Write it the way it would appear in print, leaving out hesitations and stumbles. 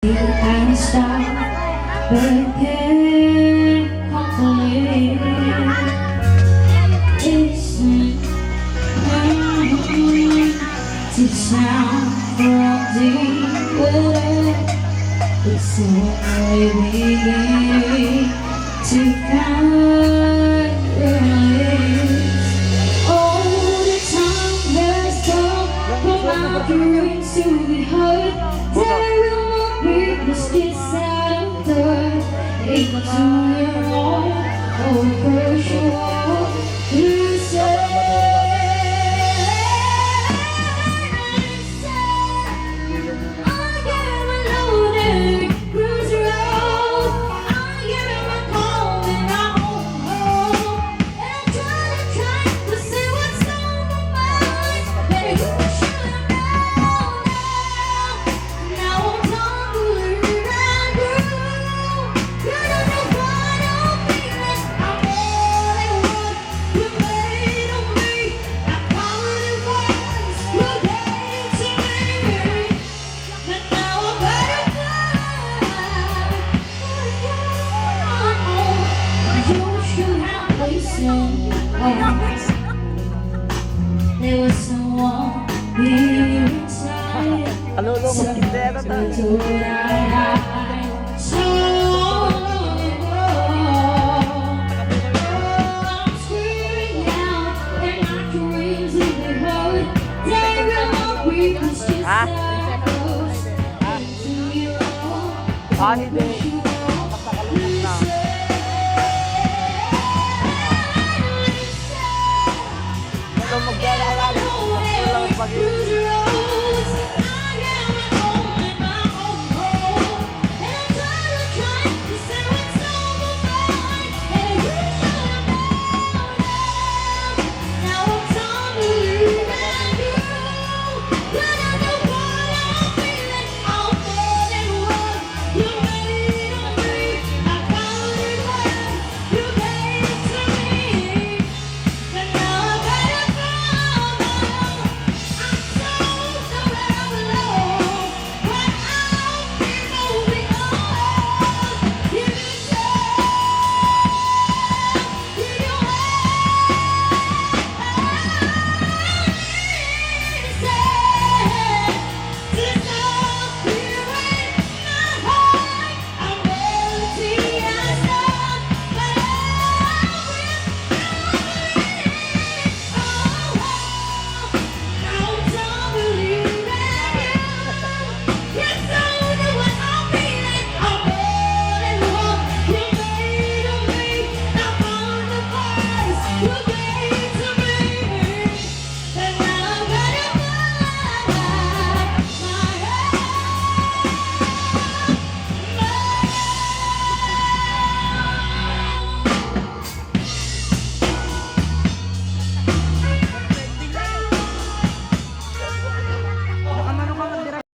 and stop, but can't complete. Listen to sound from deep, it's only beginning to find release. All the time has come for my dreams to be heard. There will not be this out of dirt into your own overshow. You say there was someone here inside. Something to hide. So long ago, I'm screaming out, and my dreams will be heard. There will not be this just shadows into your own. Woo!